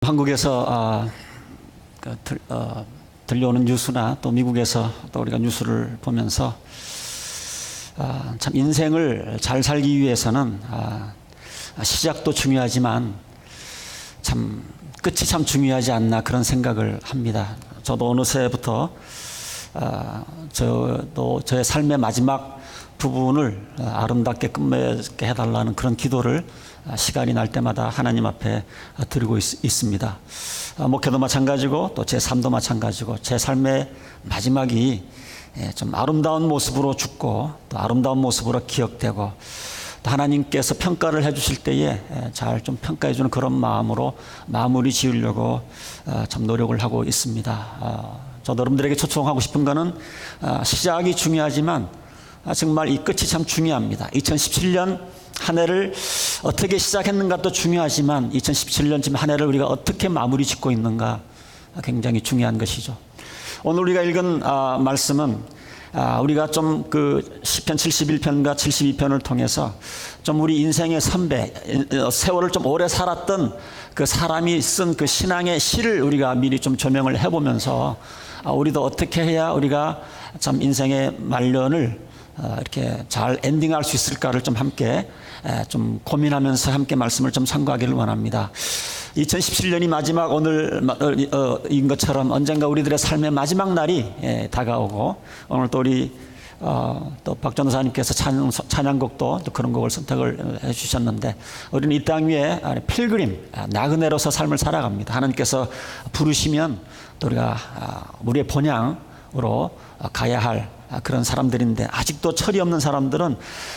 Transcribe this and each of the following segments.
한국에서 들려오는 뉴스나 또 미국에서 또 우리가 뉴스를 보면서 참 인생을 잘 살기 위해서는 시작도 중요하지만 참 끝이 참 중요하지 않나 그런 생각을 합니다. 저도 어느새부터 저의 삶의 마지막 부분을 아름답게 끝맺게 해달라는 그런 기도를 시간이 날 때마다 하나님 앞에 드리고 있습니다. 목회도 마찬가지고 또 제 삶도 마찬가지고 제 삶의 마지막이 좀 아름다운 모습으로 죽고 또 아름다운 모습으로 기억되고 또 하나님께서 평가를 해주실 때에 잘 좀 평가해 주는 그런 마음으로 마무리 지으려고 참 노력을 하고 있습니다. 저도 여러분들에게 초청하고 싶은 거는 시작이 중요하지만 정말 이 끝이 참 중요합니다. 2017년 한 해를 어떻게 시작했는가도 중요하지만 2017년 지금 한 해를 우리가 어떻게 마무리 짓고 있는가 굉장히 중요한 것이죠. 오늘 우리가 읽은 말씀은 우리가 좀 그 시편 71편과 72편을 통해서 좀 우리 인생의 선배, 세월을 좀 오래 살았던 그 사람이 쓴 그 신앙의 시를 우리가 미리 좀 조명을 해보면서 우리도 어떻게 해야 우리가 참 인생의 말년을 이렇게 잘 엔딩할 수 있을까를 좀 함께 좀 고민하면서 함께 말씀을 좀 참고하기를 원합니다. 2017년이 마지막 오늘인 것처럼 언젠가 우리들의 삶의 마지막 날이 다가오고 오늘 또 우리 또 박 전도사님께서 찬양곡도 또 그런 곡을 선택을 해주셨는데 우리는 이 땅 위에 필그림 나그네로서 삶을 살아갑니다. 하나님께서 부르시면 또 우리가 우리의 본향으로 가야 할 그런 사람들인데 아직도 철이 없는 사람들은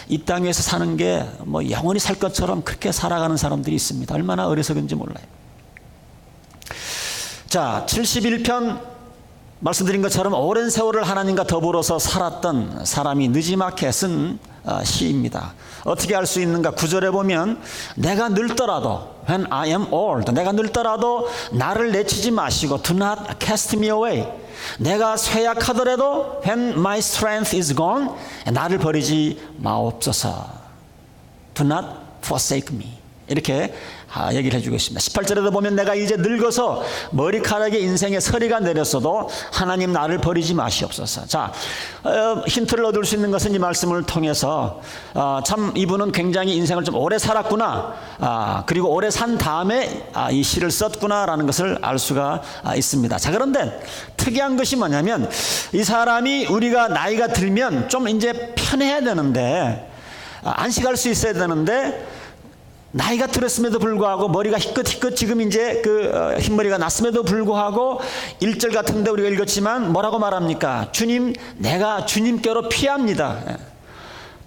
이 땅에서 사는 게 뭐 영원히 살 것처럼 그렇게 살아가는 사람들이 있습니다. 얼마나 어리석은지 몰라요. 자, 71편 말씀드린 것처럼 오랜 세월을 하나님과 더불어서 살았던 사람이 느지막해 쓴 시입니다. 어떻게 할 수 있는가? 9절에 보면 내가 늙더라도 when I am old 내가 늙더라도 나를 내치지 마시고 do not cast me away 내가 쇠약하더라도 when my strength is gone 나를 버리지 마옵소서 do not forsake me 이렇게 얘기를 해주고 있습니다. 18절에도 보면 내가 이제 늙어서 머리카락에 인생의 서리가 내렸어도 하나님 나를 버리지 마시옵소서. 자, 힌트를 얻을 수 있는 것은 이 말씀을 통해서 참 이분은 굉장히 인생을 좀 오래 살았구나 그리고 오래 산 다음에 이 시를 썼구나라는 것을 알 수가 있습니다. 자, 그런데 특이한 것이 뭐냐면 이 사람이 우리가 나이가 들면 좀 이제 편해야 되는데 안식할 수 있어야 되는데 나이가 들었음에도 불구하고 머리가 희끗희끗 지금 이제 그 흰머리가 났음에도 불구하고 1절 같은데 우리가 읽었지만 뭐라고 말합니까? 주님, 내가 주님께로 피합니다.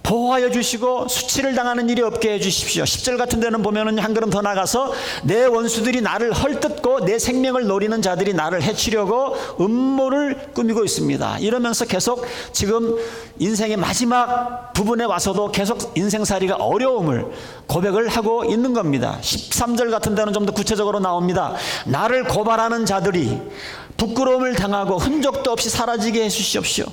보호하여 주시고 수치를 당하는 일이 없게 해주십시오. 10절 같은 데는 보면은 한 걸음 더 나가서 내 원수들이 나를 헐뜯고 내 생명을 노리는 자들이 나를 해치려고 음모를 꾸미고 있습니다. 이러면서 계속 지금 인생의 마지막 부분에 와서도 계속 인생살이가 어려움을 고백을 하고 있는 겁니다. 13절 같은 데는 좀 더 구체적으로 나옵니다. 나를 고발하는 자들이 부끄러움을 당하고 흔적도 없이 사라지게 해주시옵시오.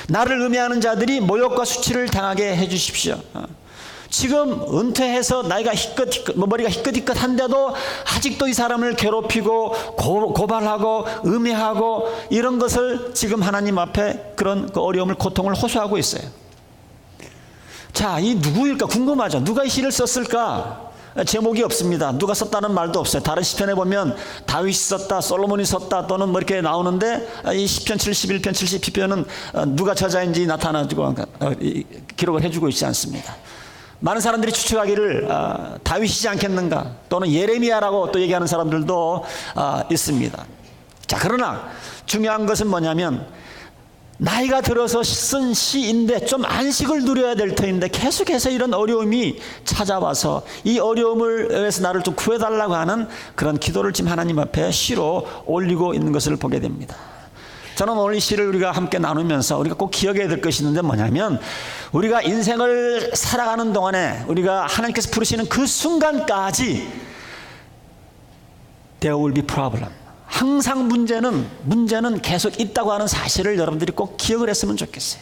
나를 음해하는 자들이 모욕과 수치를 당하게 해주십시오. 지금 은퇴해서 나이가 머리가 희끗희끗한데도 아직도 이 사람을 괴롭히고 고발하고 음해하고 이런 것을 지금 하나님 앞에 그런 그 어려움을 고통을 호소하고 있어요. 자, 이 누구일까 궁금하죠. 누가 이 시를 썼을까? 제목이 없습니다. 누가 썼다는 말도 없어요. 다른 시편에 보면 다윗이 썼다, 솔로몬이 썼다 또는 뭐 이렇게 나오는데 이 시편 71편, 72편은 누가 저자인지 나타나지고 기록을 해주고 있지 않습니다. 많은 사람들이 추측하기를 다윗이지 않겠는가 또는 예레미야라고 또 얘기하는 사람들도 있습니다. 자, 그러나 중요한 것은 뭐냐면 나이가 들어서 쓴 시인데 좀 안식을 누려야 될 터인데 계속해서 이런 어려움이 찾아와서 이 어려움을 위해서 나를 좀 구해달라고 하는 그런 기도를 지금 하나님 앞에 시로 올리고 있는 것을 보게 됩니다. 저는 오늘 이 시를 우리가 함께 나누면서 우리가 꼭 기억해야 될 것이 있는데 뭐냐면 우리가 인생을 살아가는 동안에 우리가 하나님께서 부르시는 그 순간까지 There will be problem. 항상 문제는 계속 있다고 하는 사실을 여러분들이 꼭 기억을 했으면 좋겠어요.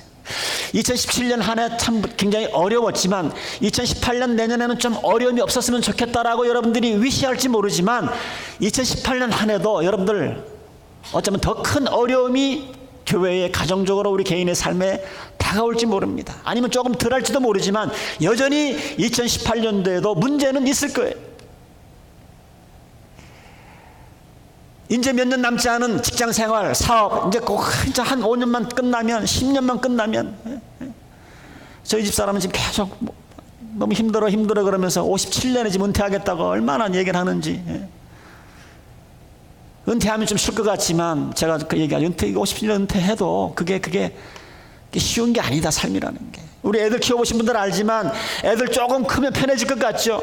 2017년 한 해 참 굉장히 어려웠지만 2018년 내년에는 좀 어려움이 없었으면 좋겠다라고 여러분들이 위시할지 모르지만 2018년 한 해도 여러분들 어쩌면 더 큰 어려움이 교회에 가정적으로 우리 개인의 삶에 다가올지 모릅니다. 아니면 조금 덜 할지도 모르지만 여전히 2018년도에도 문제는 있을 거예요. 이제 몇 년 남지 않은 직장생활, 사업, 이제 꼭 한 5년만 끝나면, 10년만 끝나면, 저희 집사람은 지금 계속 너무 힘들어 그러면서 57년에 지금 은퇴하겠다고 얼마나 얘기를 하는지. 은퇴하면 좀 쉴 것 같지만 제가 그 얘기하죠. 57년 은퇴해도 그게 쉬운 게 아니다, 삶이라는 게. 우리 애들 키워보신 분들 알지만 애들 조금 크면 편해질 것 같죠.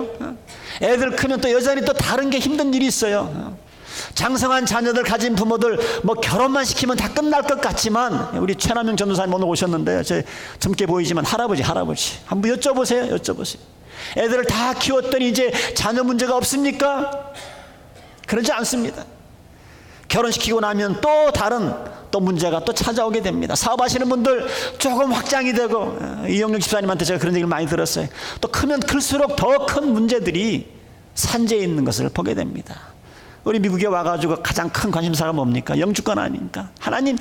애들 크면 또 여전히 또 다른 게 힘든 일이 있어요. 장성한 자녀들 가진 부모들 뭐 결혼만 시키면 다 끝날 것 같지만, 우리 최남영 전도사님 오늘 오셨는데 제 젊게 보이지만 할아버지 한번 여쭤보세요. 애들을 다 키웠더니 이제 자녀 문제가 없습니까? 그러지 않습니다. 결혼시키고 나면 또 다른 문제가 또 찾아오게 됩니다. 사업하시는 분들 조금 확장이 되고, 이영경 집사님한테 제가 그런 얘기를 많이 들었어요. 또 크면 클수록 더 큰 문제들이 산재해 있는 것을 보게 됩니다. 우리 미국에 와가지고 가장 큰 관심사가 뭡니까? 영주권 아닙니까? 하나님,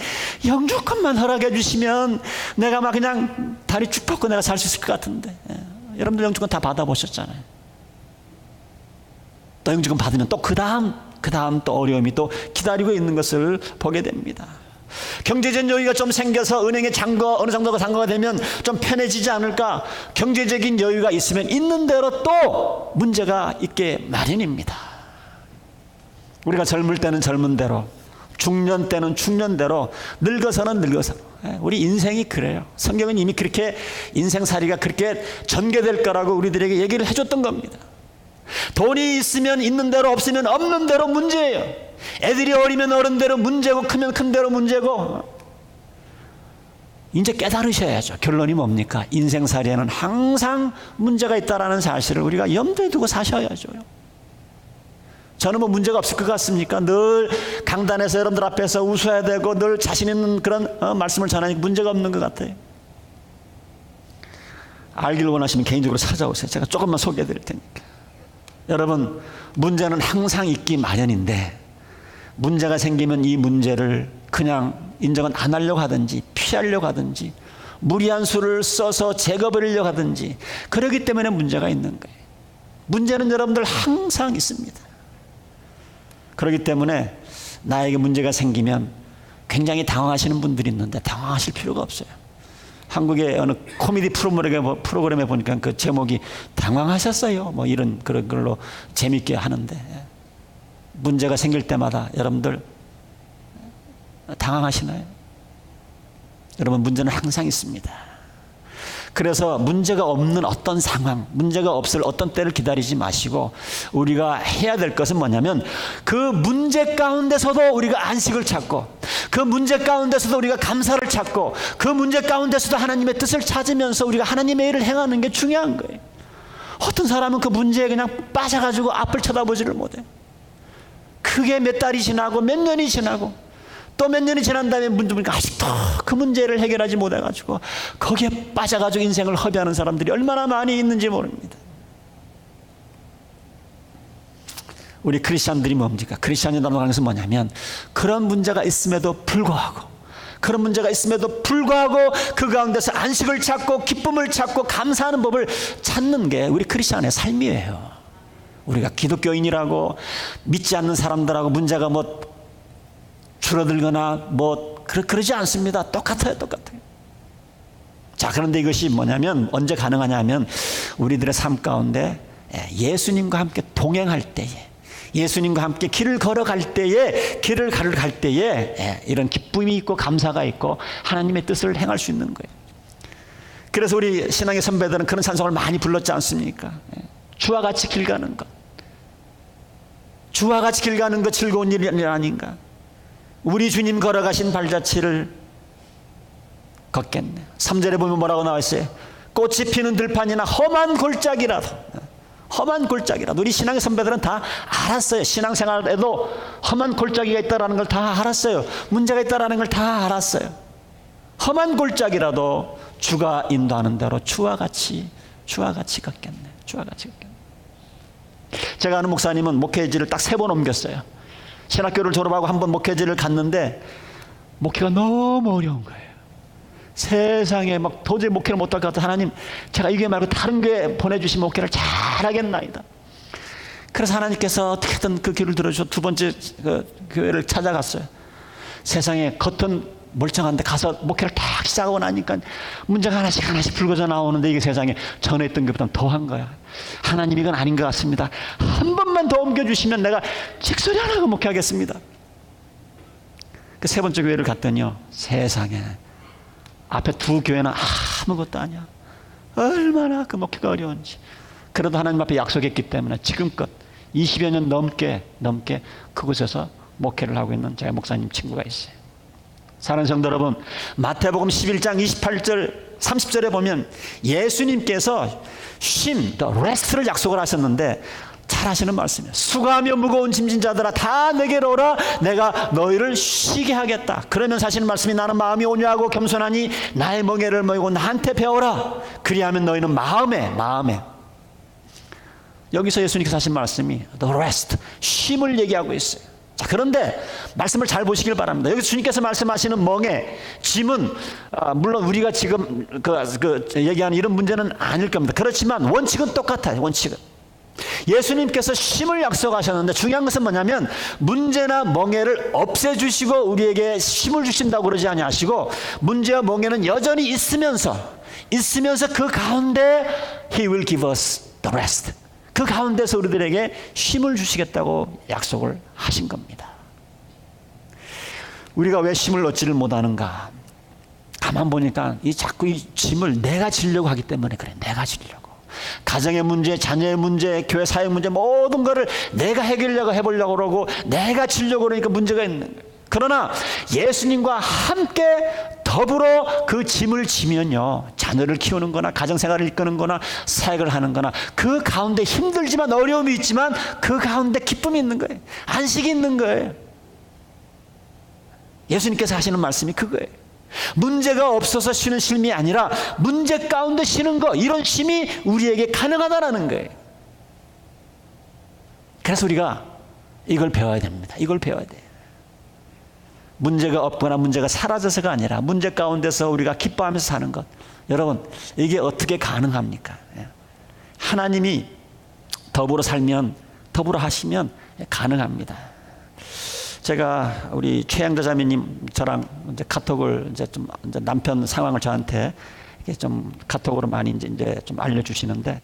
영주권만 허락해 주시면 내가 막 그냥 다리 쭉 뻗고 내가 살 수 있을 것 같은데. 여러분들 영주권 다 받아보셨잖아요. 또 영주권 받으면 또 그 다음 또 어려움이 또 기다리고 있는 것을 보게 됩니다. 경제적인 여유가 좀 생겨서 은행에 어느 정도가 잔고가 되면 좀 편해지지 않을까? 경제적인 여유가 있으면 있는 대로 또 문제가 있게 마련입니다. 우리가 젊을 때는 젊은 대로, 중년 때는 중년대로, 늙어서는 늙어서로. 우리 인생이 그래요. 성경은 이미 그렇게 인생살이가 그렇게 전개될 거라고 우리들에게 얘기를 해줬던 겁니다. 돈이 있으면 있는 대로, 없으면 없는 대로 문제예요. 애들이 어리면 어른 대로 문제고, 크면 큰 대로 문제고. 이제 깨달으셔야죠. 결론이 뭡니까? 인생살이에는 항상 문제가 있다는 사실을 우리가 염두에 두고 사셔야죠. 저는 뭐 문제가 없을 것 같습니까? 늘 강단에서 여러분들 앞에서 웃어야 되고 늘 자신 있는 그런 말씀을 전하니까 문제가 없는 것 같아요. 알기를 원하시면 개인적으로 찾아오세요. 제가 조금만 소개해 드릴 테니까. 여러분, 문제는 항상 있기 마련인데, 문제가 생기면 이 문제를 그냥 인정은 안 하려고 하든지 피하려고 하든지 무리한 수를 써서 제거버리려고 하든지, 그렇기 때문에 문제가 있는 거예요. 문제는 여러분들 항상 있습니다. 그렇기 때문에 나에게 문제가 생기면 굉장히 당황하시는 분들이 있는데 당황하실 필요가 없어요. 한국의 어느 코미디 프로그램에 보니까 그 제목이 당황하셨어요, 뭐 이런 그런 걸로 재밌게 하는데, 문제가 생길 때마다 여러분들 당황하시나요? 여러분, 문제는 항상 있습니다. 그래서 문제가 없는 어떤 상황, 문제가 없을 어떤 때를 기다리지 마시고 우리가 해야 될 것은 뭐냐면, 그 문제 가운데서도 우리가 안식을 찾고, 그 문제 가운데서도 우리가 감사를 찾고, 그 문제 가운데서도 하나님의 뜻을 찾으면서 우리가 하나님의 일을 행하는 게 중요한 거예요. 어떤 사람은 그 문제에 그냥 빠져가지고 앞을 쳐다보지를 못해요. 그게 몇 달이 지나고 몇 년이 지나고 또 몇 년이 지난 다음에 문제 보니까 아직도 그 문제를 해결하지 못해가지고 거기에 빠져가지고 인생을 허비하는 사람들이 얼마나 많이 있는지 모릅니다. 우리 크리스찬들이 뭡니까? 크리스찬이라는 것은 뭐냐면, 그런 문제가 있음에도 불구하고 그 가운데서 안식을 찾고 기쁨을 찾고 감사하는 법을 찾는 게 우리 크리스찬의 삶이에요. 우리가 기독교인이라고 믿지 않는 사람들하고 문제가 뭐 줄어들거나 뭐 그러지 않습니다. 똑같아요. 자, 그런데 이것이 뭐냐면, 언제 가능하냐면 우리들의 삶 가운데 예수님과 함께 동행할 때에, 예수님과 함께 길을 걸어갈 때에, 이런 기쁨이 있고 감사가 있고 하나님의 뜻을 행할 수 있는 거예요. 그래서 우리 신앙의 선배들은 그런 찬송을 많이 불렀지 않습니까? 주와 같이 길 가는 것, 주와 같이 길 가는 것 즐거운 일이 아닌가? 우리 주님 걸어가신 발자취를 걷겠네. 3절에 보면 뭐라고 나와 있어요? 꽃이 피는 들판이나 험한 골짜기라도, 우리 신앙의 선배들은 다 알았어요. 신앙생활에도 험한 골짜기가 있다는 걸 다 알았어요. 문제가 있다는 걸 다 알았어요. 험한 골짜기라도 주가 인도하는 대로 주와 같이 걷겠네. 주와 같이 걷겠네. 제가 아는 목사님은 목회지를 딱 3번 옮겼어요. 신학교를 졸업하고 한번 목회지를 갔는데 목회가 너무 어려운 거예요. 세상에 막 도저히 목회를 못할 것 같아. 하나님, 제가 이게 말고 다른 교회 보내주시면 목회를 잘하겠나이다. 그래서 하나님께서 어떻게든 그 길을 들어주셔 2번째 그 교회를 찾아갔어요. 세상에 겉은 멀쩡한데 가서 목회를 딱 시작하고 나니까 문제가 하나씩 불거져 나오는데 이게 세상에 전에 있던 것보다 더한 거야. 하나님, 이건 아닌 것 같습니다. 한 번만 더 옮겨주시면 내가 직소리 안 하고 목회하겠습니다. 그 3번째 교회를 갔더니요, 세상에 앞에 2 교회는 아무것도 아니야. 얼마나 그 목회가 어려운지. 그래도 하나님 앞에 약속했기 때문에 지금껏 20여 년 넘게 그곳에서 목회를 하고 있는 제가 목사님 친구가 있어요. 사랑하는 성도 여러분, 마태복음 11장 28절 30절에 보면 예수님께서 쉼, 레스트를 약속을 하셨는데 잘 하시는 말씀이에요. 수고하며 무거운 짐진 자들아 다 내게로 오라. 내가 너희를 쉬게 하겠다. 그러면서 하시는 말씀이, 나는 마음이 온유하고 겸손하니 나의 멍에를 메고 나한테 배워라. 그리하면 너희는 마음에 여기서 예수님께서 하신 말씀이 the rest, 쉼을 얘기하고 있어요. 자, 그런데 말씀을 잘 보시길 바랍니다. 여기 주님께서 말씀하시는 멍에, 짐은 물론 우리가 지금 얘기하는 이런 문제는 아닐 겁니다. 그렇지만 원칙은 똑같아요. 원칙은 예수님께서 쉼을 약속하셨는데 중요한 것은 뭐냐면 문제나 멍에를 없애주시고 우리에게 쉼을 주신다고 그러지 아니하시고 문제와 멍에는 여전히 있으면서 그 가운데 He will give us the rest. 그 가운데서 우리들에게 쉼을 주시겠다고 약속을 하신 겁니다. 우리가 왜 쉼을 얻지를 못하는가? 가만 보니까 자꾸 이 짐을 내가 지려고 하기 때문에 그래. 내가 지려고. 가정의 문제, 자녀의 문제, 교회 사역 문제 모든 거를 내가 해보려고 그러고 내가 지려고 그러니까 문제가 있는 거예요. 그러나 예수님과 함께 더불어 그 짐을 지면요, 자녀를 키우는 거나 가정생활을 이끄는 거나 사역을 하는 거나 그 가운데 힘들지만 어려움이 있지만 그 가운데 기쁨이 있는 거예요. 안식이 있는 거예요. 예수님께서 하시는 말씀이 그거예요. 문제가 없어서 쉬는 쉼이 아니라 문제 가운데 쉬는 거, 이런 쉼이 우리에게 가능하다라는 거예요. 그래서 우리가 이걸 배워야 됩니다. 이걸 배워야 돼요. 문제가 없거나 문제가 사라져서가 아니라 문제 가운데서 우리가 기뻐하면서 사는 것. 여러분, 이게 어떻게 가능합니까? 하나님이 더불어 살면, 더불어 하시면 가능합니다. 제가 우리 최양자 자매님 저랑 이제 카톡을 이제 남편 상황을 저한테 이렇게 좀 카톡으로 많이 이제 좀 알려주시는데,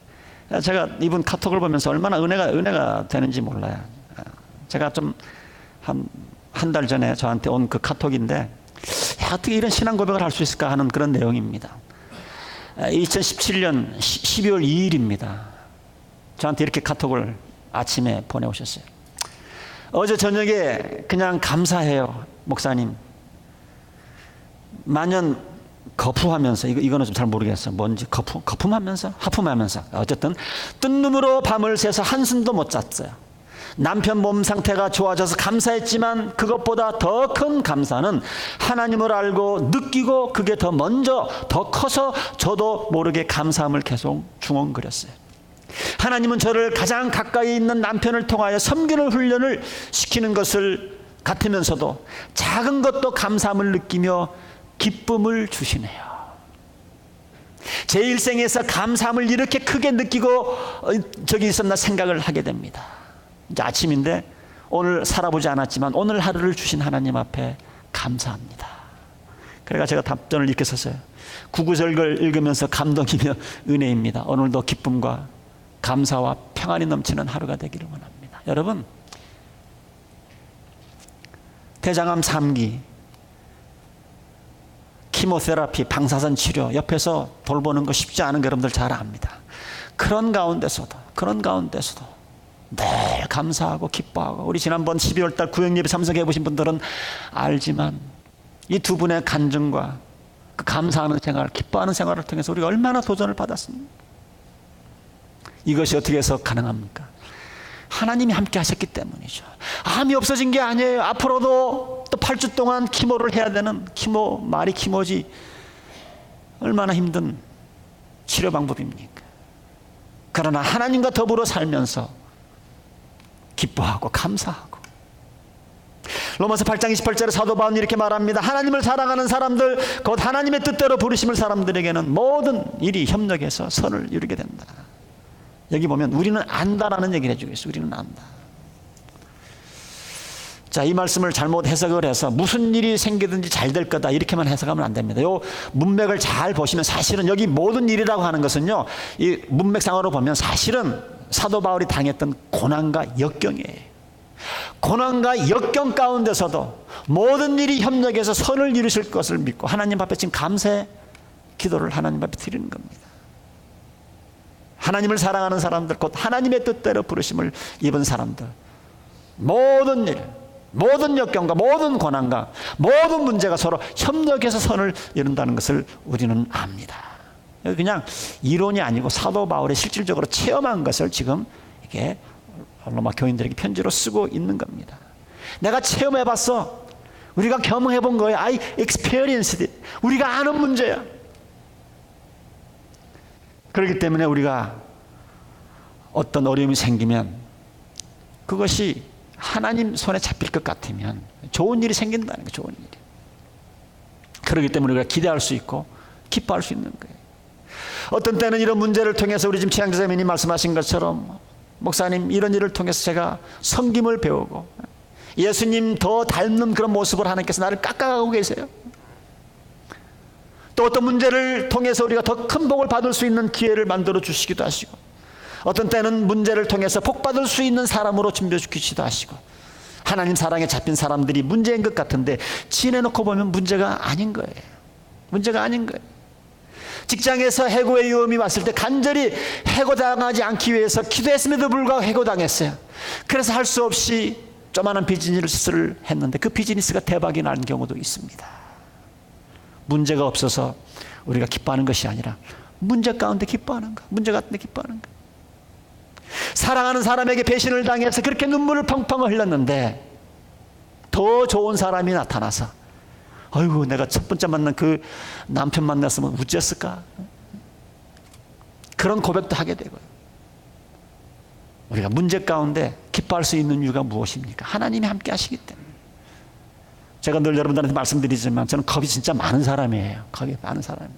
제가 이분 카톡을 보면서 얼마나 은혜가 되는지 몰라요. 제가 좀 한 달 전에 저한테 온 그 카톡인데, 어떻게 이런 신앙 고백을 할 수 있을까 하는 그런 내용입니다. 2017년 12월 2일입니다. 저한테 이렇게 카톡을 아침에 보내오셨어요. 어제 저녁에 그냥 감사해요, 목사님. 만연 거푸하면서, 이거는 좀 잘 모르겠어요. 뭔지 거품하면서 하품하면서 어쨌든 뜬 눈으로 밤을 새서 한숨도 못 잤어요. 남편 몸 상태가 좋아져서 감사했지만 그것보다 더 큰 감사는 하나님을 알고 느끼고 그게 더 먼저 더 커서 저도 모르게 감사함을 계속 중얼거렸어요. 하나님은 저를 가장 가까이 있는 남편을 통하여 섬기는 훈련을 시키는 것을 같으면서도 작은 것도 감사함을 느끼며 기쁨을 주시네요. 제 일생에서 감사함을 이렇게 크게 느끼고 적이 있었나 생각을 하게 됩니다. 이제 아침인데 오늘 살아보지 않았지만 오늘 하루를 주신 하나님 앞에 감사합니다. 그래가 제가 답변을 이렇게 썼어요. 구구절걸 읽으면서 감동이며 은혜입니다. 오늘도 기쁨과 감사와 평안이 넘치는 하루가 되기를 원합니다. 여러분, 대장암 3기, 키모테라피, 방사선 치료 옆에서 돌보는 거 쉽지 않은 거 여러분들 잘 압니다. 그런 가운데서도 늘 감사하고 기뻐하고, 우리 지난번 12월달 구역예배 참석해 보신 분들은 알지만 이 두 분의 간증과 그 감사하는 생활, 기뻐하는 생활을 통해서 우리가 얼마나 도전을 받았습니까? 이것이 어떻게 해서 가능합니까? 하나님이 함께 하셨기 때문이죠. 암이 없어진 게 아니에요. 앞으로도 또 8주 동안 키모를 해야 되는, 키모, 말이 키모지, 얼마나 힘든 치료 방법입니까? 그러나 하나님과 더불어 살면서 기뻐하고 감사하고. 로마서 8장 28절에 사도 바울은 이렇게 말합니다. 하나님을 사랑하는 사람들, 곧 하나님의 뜻대로 부르심을 사람들에게는 모든 일이 협력해서 선을 이루게 된다. 여기 보면 우리는 안다라는 얘기를 해주고 있어요. 우리는 안다. 자, 이 말씀을 잘못 해석을 해서 무슨 일이 생기든지 잘 될 거다 이렇게만 해석하면 안 됩니다. 요 문맥을 잘 보시면 사실은 여기 모든 일이라고 하는 것은요, 이 문맥상으로 보면 사실은 사도 바울이 당했던 고난과 역경이에요. 고난과 역경 가운데서도 모든 일이 협력해서 선을 이루실 것을 믿고 하나님 앞에 지금 감사의 기도를 하나님 앞에 드리는 겁니다. 하나님을 사랑하는 사람들, 곧 하나님의 뜻대로 부르심을 입은 사람들, 모든 일, 모든 역경과 모든 고난과 모든 문제가 서로 협력해서 선을 이룬다는 것을 우리는 압니다. 그냥 이론이 아니고 사도 바울이 실질적으로 체험한 것을 지금 이게 로마 교인들에게 편지로 쓰고 있는 겁니다. 내가 체험해봤어. 우리가 경험해본 거예요. I experienced it. 우리가 아는 문제야. 그렇기 때문에 우리가 어떤 어려움이 생기면 그것이 하나님 손에 잡힐 것 같으면 좋은 일이 생긴다는 거예요. 좋은 일이. 그렇기 때문에 우리가 기대할 수 있고 기뻐할 수 있는 거예요. 어떤 때는 이런 문제를 통해서 우리 지금 최양재자매님이 말씀하신 것처럼, 목사님 이런 일을 통해서 제가 섬김을 배우고 예수님 더 닮는 그런 모습을 하나님께서 나를 깎아가고 계세요. 또 어떤 문제를 통해서 우리가 더 큰 복을 받을 수 있는 기회를 만들어 주시기도 하시고, 어떤 때는 문제를 통해서 복 받을 수 있는 사람으로 준비시키기도 하시고, 하나님 사랑에 잡힌 사람들이 문제인 것 같은데 지내놓고 보면 문제가 아닌 거예요. 문제가 아닌 거예요. 직장에서 해고의 위험이 왔을 때 간절히 해고당하지 않기 위해서 기도했음에도 불구하고 해고당했어요. 그래서 할 수 없이 조그마한 비즈니스를 했는데 그 비즈니스가 대박이 나는 경우도 있습니다. 문제가 없어서 우리가 기뻐하는 것이 아니라 문제 가운데 기뻐하는 거, 문제 가운데 기뻐하는 거. 사랑하는 사람에게 배신을 당해서 그렇게 눈물을 펑펑 흘렸는데 더 좋은 사람이 나타나서, 아이고 내가 첫 번째 만난 그 남편 만났으면 어땠을까, 그런 고백도 하게 되고요. 우리가 문제 가운데 기뻐할 수 있는 이유가 무엇입니까? 하나님이 함께 하시기 때문에. 제가 늘 여러분들한테 말씀드리지만 저는 겁이 진짜 많은 사람이에요. 겁이 많은 사람이에요.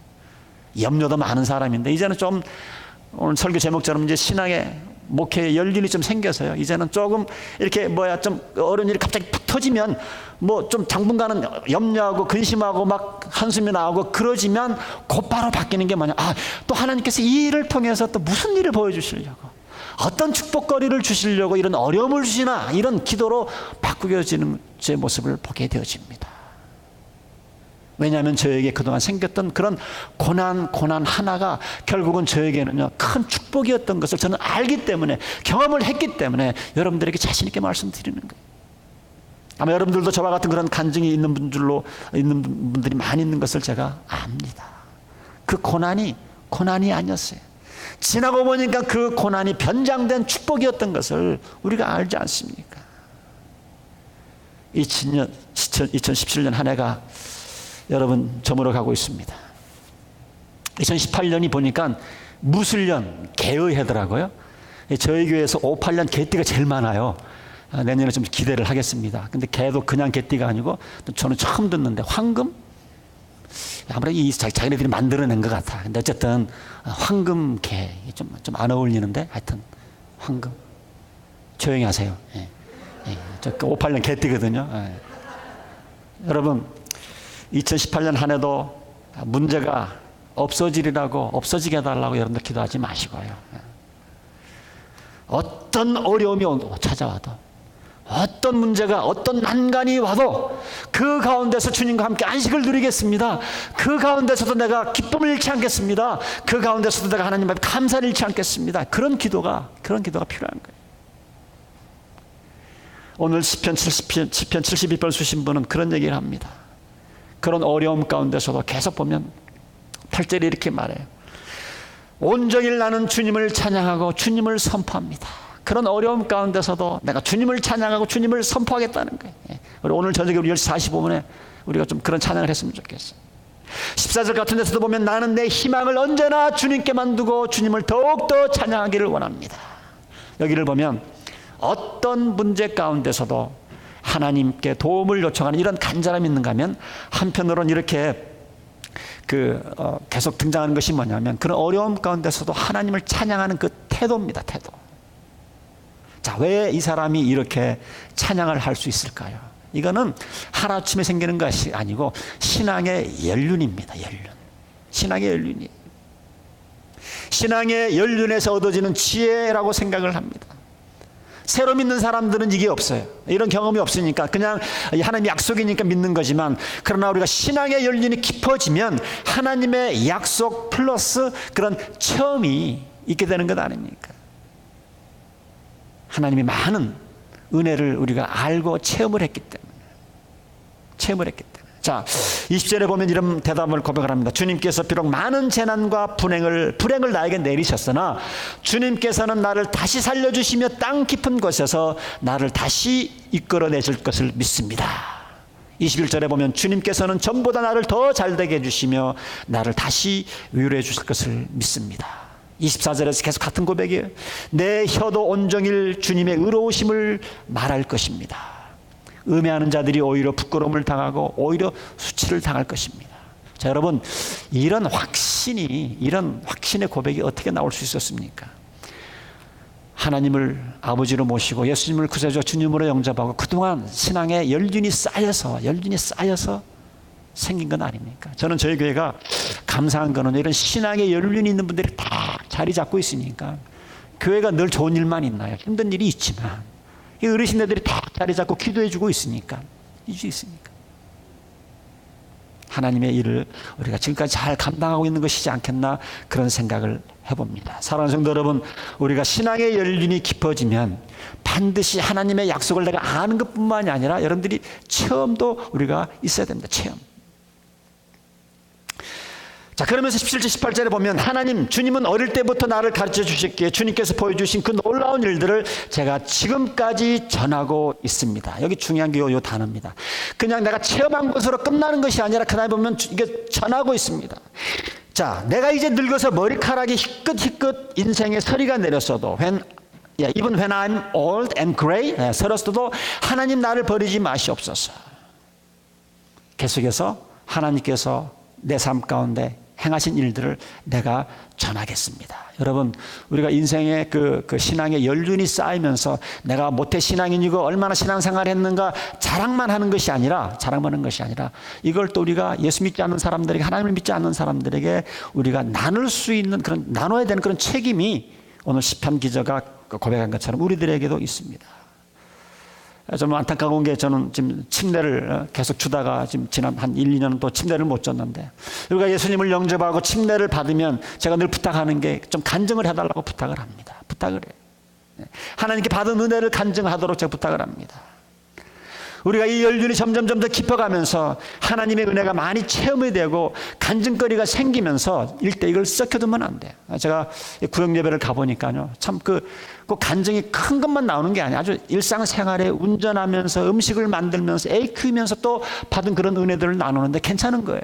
염려도 많은 사람인데 이제는 좀, 오늘 설교 제목처럼 이제 신앙의 목회에 열일이 좀 생겨서요. 이제는 조금 이렇게 좀 어려운 일이 갑자기 푹 터지면 뭐 좀 당분간은 염려하고 근심하고 막 한숨이 나오고 그러지만 곧바로 바뀌는 게 뭐냐, 또 하나님께서 이 일을 통해서 또 무슨 일을 보여주시려고, 어떤 축복거리를 주시려고 이런 어려움을 주시나, 이런 기도로 바꾸어지는 제 모습을 보게 되어집니다. 왜냐하면 저에게 그동안 생겼던 그런 고난 하나가 결국은 저에게는요 큰 축복이었던 것을 저는 알기 때문에, 경험을 했기 때문에 여러분들에게 자신 있게 말씀드리는 거예요. 아마 여러분들도 저와 같은 그런 간증이 있는 분들이 많이 있는 것을 제가 압니다. 그 고난이 아니었어요. 지나고 보니까 그 고난이 변장된 축복이었던 것을 우리가 알지 않습니까? 2017년 한 해가 여러분 저물어 가고 있습니다. 2018년이 보니까 무술년, 개의 해더라고요. 저희 교회에서 58년 개띠가 제일 많아요. 내년에 좀 기대를 하겠습니다. 근데 개도 그냥 개띠가 아니고, 저는 처음 듣는데 황금? 아무래도 자기네들이 만들어낸 것 같아. 근데 어쨌든 황금 개 좀 안 어울리는데, 하여튼 황금. 조용히 하세요. 예. 저 58년 개띠거든요. 예. 여러분 2018년 한 해도 문제가 없어지리라고, 없어지게 해달라고 여러분들 기도하지 마시고요. 어떤 어려움이 찾아와도, 어떤 문제가, 어떤 난간이 와도 그 가운데서 주님과 함께 안식을 누리겠습니다. 그 가운데서도 내가 기쁨을 잃지 않겠습니다. 그 가운데서도 내가 하나님 앞에 감사를 잃지 않겠습니다. 그런 기도가 필요한 거예요. 오늘 시편 72편 쓰신 분은 그런 얘기를 합니다. 그런 어려움 가운데서도 계속 보면 8절에 이렇게 말해요. 온종일 나는 주님을 찬양하고 주님을 선포합니다. 그런 어려움 가운데서도 내가 주님을 찬양하고 주님을 선포하겠다는 거예요. 우리 오늘 저녁에 우리 10시 45분에 우리가 좀 그런 찬양을 했으면 좋겠어요. 14절 같은 데서도 보면 나는 내 희망을 언제나 주님께만 두고 주님을 더욱더 찬양하기를 원합니다. 여기를 보면 어떤 문제 가운데서도 하나님께 도움을 요청하는 이런 간절함이 있는가 하면 한편으로는 이렇게 계속 등장하는 것이 뭐냐면 그런 어려움 가운데서도 하나님을 찬양하는 그 태도입니다. 태도. 자, 왜 이 사람이 이렇게 찬양을 할 수 있을까요? 이거는 하루아침에 생기는 것이 아니고 신앙의 연륜입니다. 연륜. 신앙의 연륜이. 신앙의 연륜에서 얻어지는 지혜라고 생각을 합니다. 새로 믿는 사람들은 이게 없어요. 이런 경험이 없으니까 그냥 하나님 약속이니까 믿는 거지만, 그러나 우리가 신앙의 연륜이 깊어지면 하나님의 약속 플러스 그런 체험이 있게 되는 것 아닙니까? 하나님의 많은 은혜를 우리가 알고 체험을 했기 때문에. 자, 20절에 보면 이런 대답을 고백을 합니다. 주님께서 비록 많은 재난과 불행을 나에게 내리셨으나 주님께서는 나를 다시 살려주시며 땅 깊은 곳에서 나를 다시 이끌어내실 것을 믿습니다. 21절에 보면 주님께서는 전보다 나를 더 잘되게 해주시며 나를 다시 위로해 주실 것을 믿습니다. 24절에서 계속 같은 고백이에요. 내 혀도 온종일 주님의 의로우심을 말할 것입니다. 음해하는 자들이 오히려 부끄러움을 당하고 오히려 수치를 당할 것입니다. 자, 여러분, 이런 확신의 고백이 어떻게 나올 수 있었습니까? 하나님을 아버지로 모시고 예수님을 구세주와 주님으로 영접하고 그동안 신앙의 연륜이 쌓여서 생긴 건 아닙니까? 저는 저희 교회가 감사한 거는 이런 신앙의 연륜이 있는 분들이 다 자리 잡고 있으니까 교회가 늘 좋은 일만 있나요? 힘든 일이 있지만 이 어르신들이 다 자리 잡고 기도해 주고 있으니까 하나님의 일을 우리가 지금까지 잘 감당하고 있는 것이지 않겠나 그런 생각을 해봅니다. 사랑하는 성도 여러분, 우리가 신앙의 연륜이 깊어지면 반드시 하나님의 약속을 내가 아는 것뿐만이 아니라 여러분들이 체험도 우리가 있어야 됩니다. 체험. 자, 그러면서 17절 18절에 보면 하나님, 주님은 어릴 때부터 나를 가르쳐 주셨기에 주님께서 보여주신 그 놀라운 일들을 제가 지금까지 전하고 있습니다. 여기 중요한 게 요 단어입니다. 그냥 내가 체험한 것으로 끝나는 것이 아니라 그 다음에 보면 이게 전하고 있습니다. 자, 내가 이제 늙어서 머리카락이 희끗희끗 인생의 서리가 내렸어도 even when I'm old and gray, 서러서도 하나님 나를 버리지 마시옵소서. 계속해서 하나님께서 내 삶 가운데 행하신 일들을 내가 전하겠습니다. 여러분, 우리가 인생의 그 신앙의 연륜이 쌓이면서 내가 모태 신앙인이고 얼마나 신앙생활을 했는가 자랑만 하는 것이 아니라 이걸 또 우리가 예수 믿지 않는 사람들에게, 하나님을 믿지 않는 사람들에게 우리가 나눌 수 있는 그런, 나눠야 되는 그런 책임이 오늘 시편 기자가 고백한 것처럼 우리들에게도 있습니다. 좀 안타까운 게 저는 지금 침례를 계속 주다가 지금 지난 한 1, 2년은 또 침례를 못 줬는데, 우리가 예수님을 영접하고 침례를 받으면 제가 늘 부탁하는 게 좀 간증을 해달라고 부탁을 합니다. 부탁을 해요. 하나님께 받은 은혜를 간증하도록 제가 부탁을 합니다. 우리가 이 연륜이 점점 더 깊어가면서 하나님의 은혜가 많이 체험이 되고 간증거리가 생기면서 일대 이걸 썩혀두면 안 돼요. 제가 구역 예배를 가보니까요, 참 그 간증이 큰 것만 나오는 게 아니에요. 아주 일상생활에 운전하면서 음식을 만들면서 애 키우면서 또 받은 그런 은혜들을 나누는데 괜찮은 거예요.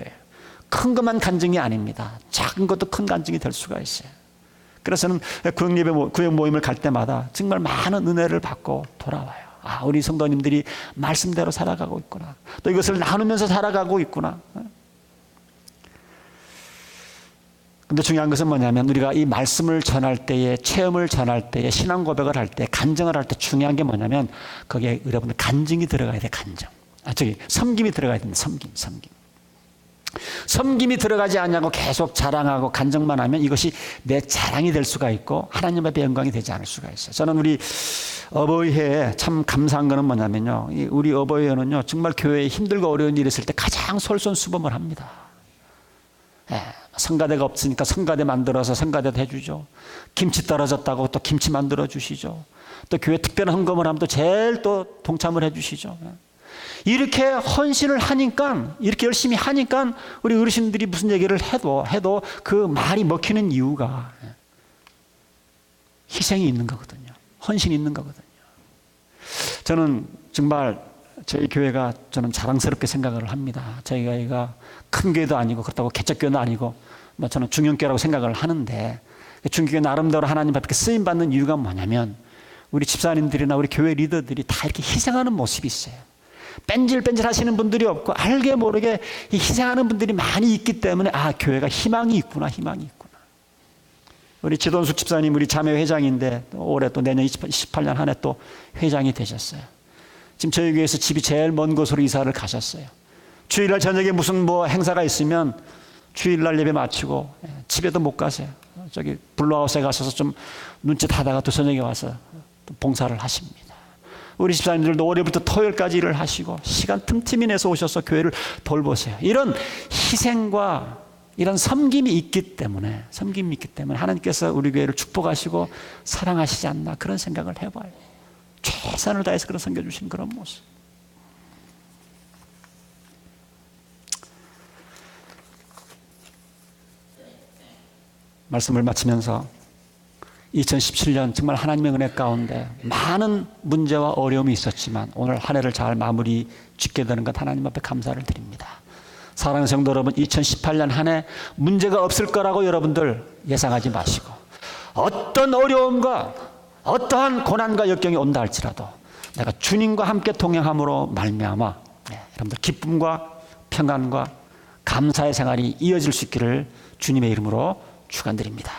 큰 것만 간증이 아닙니다. 작은 것도 큰 간증이 될 수가 있어요. 그래서는 구역 모임을 갈 때마다 정말 많은 은혜를 받고 돌아와요. 아, 우리 성도님들이 말씀대로 살아가고 있구나. 또 이것을 나누면서 살아가고 있구나. 근데 중요한 것은 뭐냐면 우리가 이 말씀을 전할 때에, 체험을 전할 때에, 신앙 고백을 할 때, 간증을 할 때 중요한 게 뭐냐면 거기에 여러분들 간증이 들어가야 돼. 간증. 섬김이 들어가야 됩니다. 섬김. 섬김이 들어가지 않냐고 계속 자랑하고 간증만 하면 이것이 내 자랑이 될 수가 있고 하나님 앞에 영광이 되지 않을 수가 있어요. 저는 우리 어버이회에 참 감사한 거는 뭐냐면요, 우리 어버이회는요 정말 교회에 힘들고 어려운 일이 있을 때 가장 솔선수범을 합니다. 성가대가 없으니까 성가대 만들어서 성가대도 해주죠. 김치 떨어졌다고 또 김치 만들어 주시죠. 또 교회 특별한 헌금을 하면 또 제일 또 동참을 해주시죠. 이렇게 헌신을 하니까, 이렇게 열심히 하니까 우리 어르신들이 무슨 얘기를 해도 그 말이 먹히는 이유가 희생이 있는 거거든요. 헌신이 있는 거거든요. 저는 정말 저희 교회가 저는 자랑스럽게 생각을 합니다. 저희가 큰 교회도 아니고 그렇다고 개척교회도 아니고 저는 중형교회라고 생각을 하는데, 중형교회 나름대로 하나님 앞에 쓰임받는 이유가 뭐냐면 우리 집사님들이나 우리 교회 리더들이 다 이렇게 희생하는 모습이 있어요. 뺀질뺀질 하시는 분들이 없고 알게 모르게 이 희생하는 분들이 많이 있기 때문에 교회가 희망이 있구나. 우리 지돈숙 집사님 우리 자매 회장인데 올해 또 내년 28년 한 해 또 회장이 되셨어요. 지금 저희 교회에서 집이 제일 먼 곳으로 이사를 가셨어요. 주일날 저녁에 무슨 행사가 있으면 주일날 예배 마치고 집에도 못 가세요. 저기 블루하우스에 가셔서 좀 눈짓 하다가 또 저녁에 와서 또 봉사를 하십니다. 우리 집사님들도 월요일부터 토요일까지 일을 하시고 시간 틈틈이 내서 오셔서 교회를 돌보세요. 이런 희생과 이런 섬김이 있기 때문에 하나님께서 우리 교회를 축복하시고 사랑하시지 않나 그런 생각을 해봐요. 최선을 다해서 그런 섬겨주신 그런 모습. 말씀을 마치면서 2017년 정말 하나님의 은혜 가운데 많은 문제와 어려움이 있었지만 오늘 한 해를 잘 마무리 짓게 되는 것 하나님 앞에 감사를 드립니다. 사랑하는 성도 여러분, 2018년 한 해 문제가 없을 거라고 여러분들 예상하지 마시고 어떤 어려움과 어떠한 고난과 역경이 온다 할지라도 내가 주님과 함께 동행함으로 말미암아 여러분들 기쁨과 평안과 감사의 생활이 이어질 수 있기를 주님의 이름으로 축원드립니다.